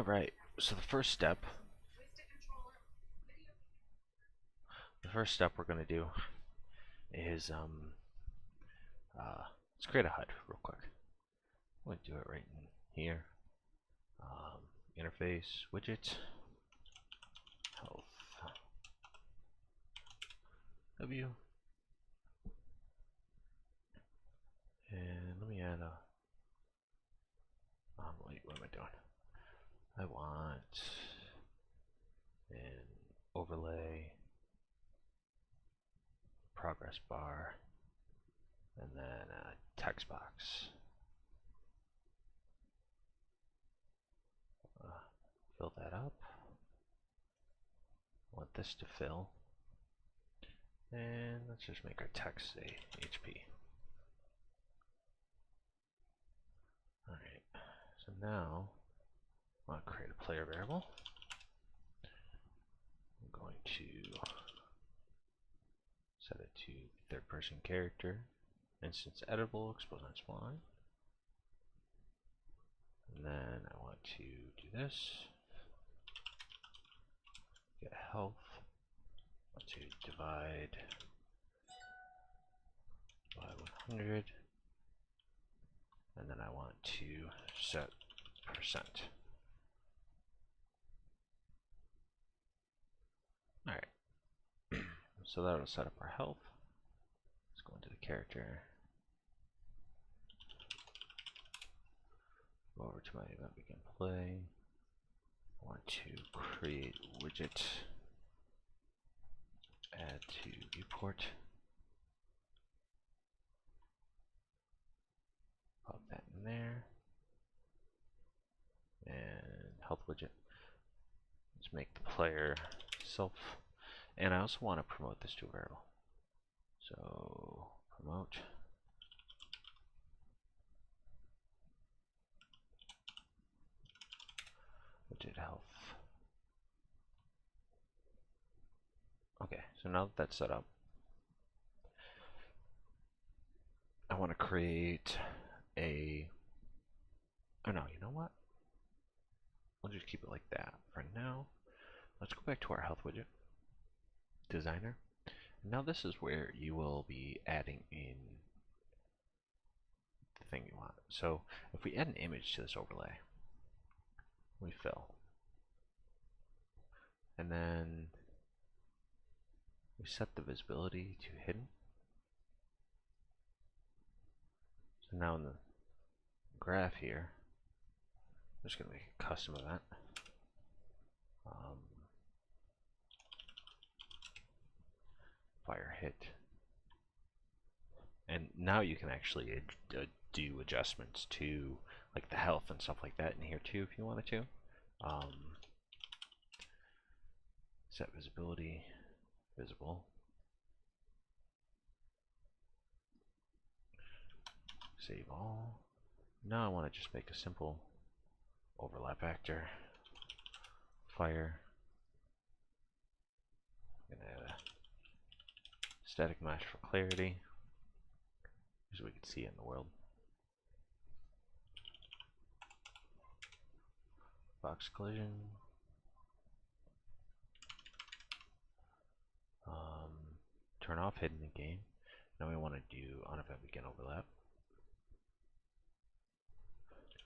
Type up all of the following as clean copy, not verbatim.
Alright, so the first step we're going to do is let's create a HUD real quick. I'm going to do it right in here. Interface, widget, health, W, and let me add a, wait, what am I doing? I want an overlay, progress bar, and then a text box. Fill that up. I want this to fill. And let's just make our text say HP. Alright, so now I want to create a player variable. I'm going to set it to third person character, instance editable, expose on spline. And then I want to do this. Get health. I want to divide by 100. And then I want to set percent. Alright. So that'll set up our health. Let's go into the character. Go over to my event begin play. I want to create widget. Add to viewport. Pop that in there. And health widget. Let's make the player self. And I also want to promote this to a variable. So promote. Widget health. Okay, so now that that's set up, I want to create a, oh no, you know what? We'll just keep it like that for now. Let's go back to our health widget, designer. Now this is where you will be adding in the thing you want. So if we add an image to this overlay, we fill. And then we set the visibility to hidden. So now in the graph here, I'm just going to make a custom event. Fire hit. And now you can actually do adjustments to like the health and stuff like that in here too if you wanted to. Set visibility, visible. Save all. Now I want to just make a simple overlap vector. Fire. I'm gonna add a static mesh for clarity, so we can see it in the world. Box collision. Turn off hidden in game. Now we want to do on event begin overlap.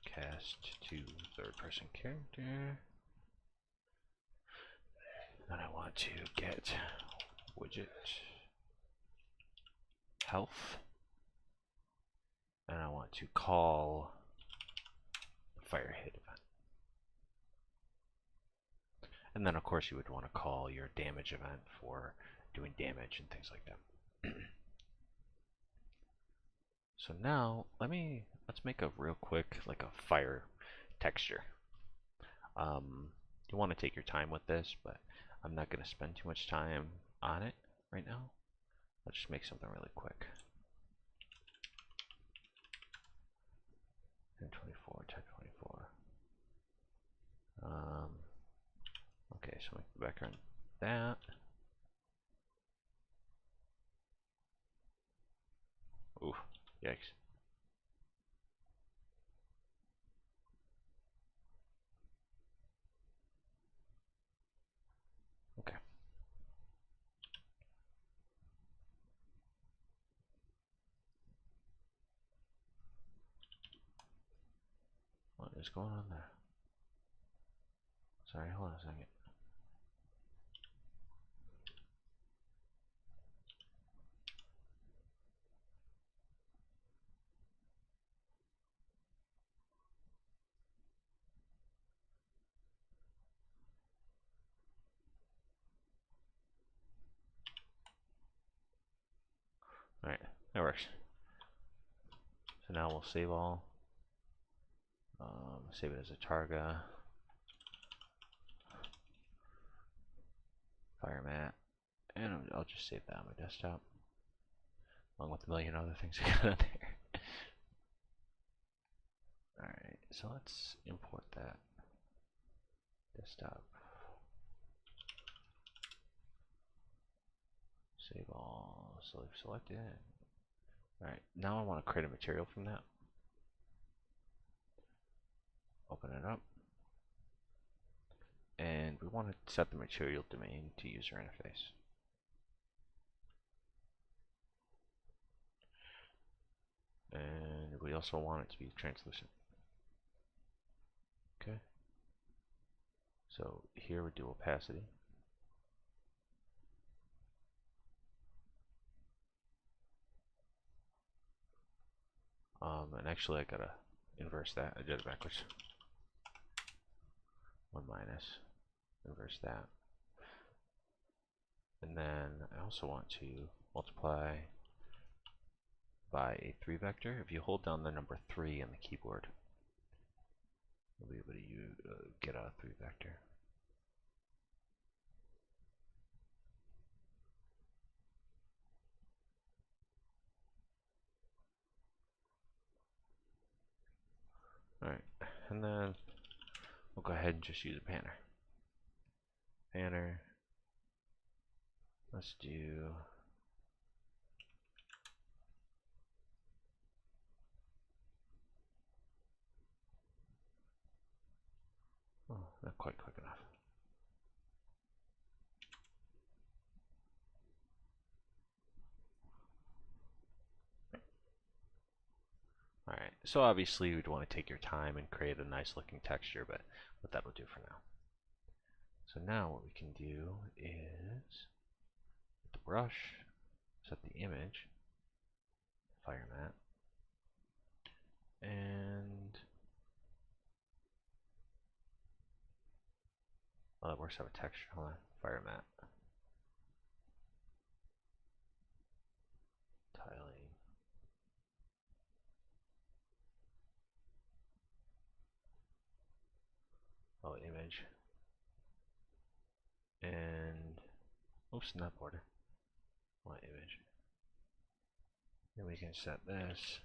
Cast to third person character. Then I want to get widget health. And I want to call fire hit event. And then of course you would want to call your damage event for doing damage and things like that. So now let's make a real quick like a fire texture. You want to take your time with this, but I'm not going to spend too much time on it right now. Let's just make something really quick. 1024, 1024. Okay, so make the background that. Ooh, yikes. is going on there? Sorry, hold on a second. Alright, that works. So now we'll save all. Save it as a targa. Fire mat. And I'll just save that on my desktop. Along with a million other things I got on there. Alright, so let's import that. Desktop. Save all. Selected. Alright, now I want to create a material from that. Open it up. And we want to set the material domain to user interface. And we also want it to be translucent. Okay. So here we do opacity. And actually I gotta inverse that. I did it backwards. 1 minus. Inverse that. And then I also want to multiply by a 3 vector. If you hold down the number 3 on the keyboard, you'll be able to get a 3 vector. Alright, and then we'll go ahead and just use a banner. Banner. Let's do not quite quick enough. Alright, so obviously you'd want to take your time and create a nice looking texture, but that'll do for now. So now what we can do is with the brush, set the image, fire mat, and that works out a texture. Hold on, fire mat, tiling, image, and oops, not border. Want image. Then we can set this.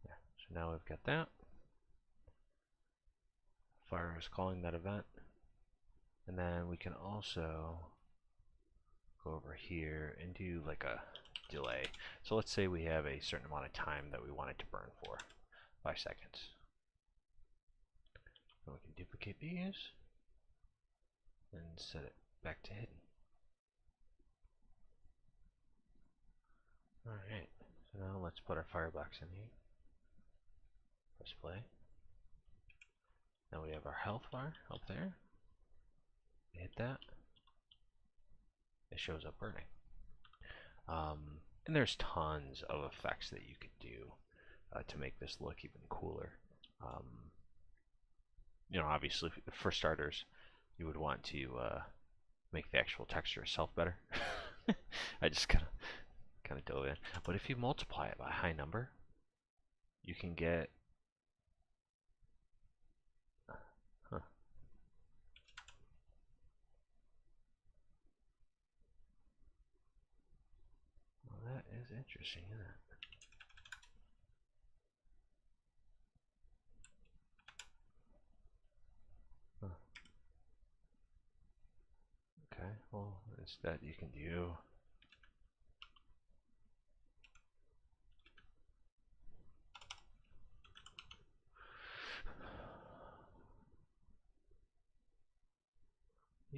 Yeah, so now we've got that. Fire is calling that event. And then we can also go over here and do like a delay. So let's say we have a certain amount of time that we want it to burn for, 5 seconds. And we can duplicate these and set it back to hidden. Alright, so now let's put our firebox in here. Press play. Now we have our health bar up there. Hit that. It shows up burning. And there's tons of effects that you could do to make this look even cooler. You know, obviously, for starters, you would want to make the actual texture itself better. I just kind of dove in. But if you multiply it by a high number, you can get Well, that is interesting, isn't it? Huh. Okay, well, instead you can do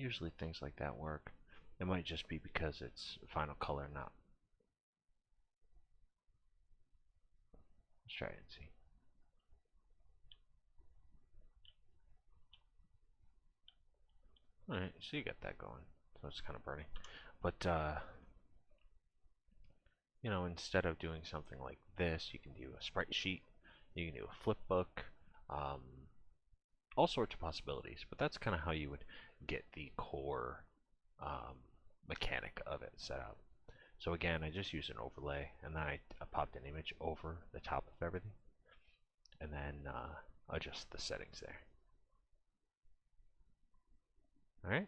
Usually things like that work. It might just be because it's final color, not. Let's try it and see. Alright, so you got that going. So it's kind of burning. But, you know, instead of doing something like this, you can do a sprite sheet, you can do a flip book, um, all sorts of possibilities. But that's kind of how you would get the core mechanic of it set up. So again, I just used an overlay, and then I popped an image over the top of everything, and then adjust the settings there. All right.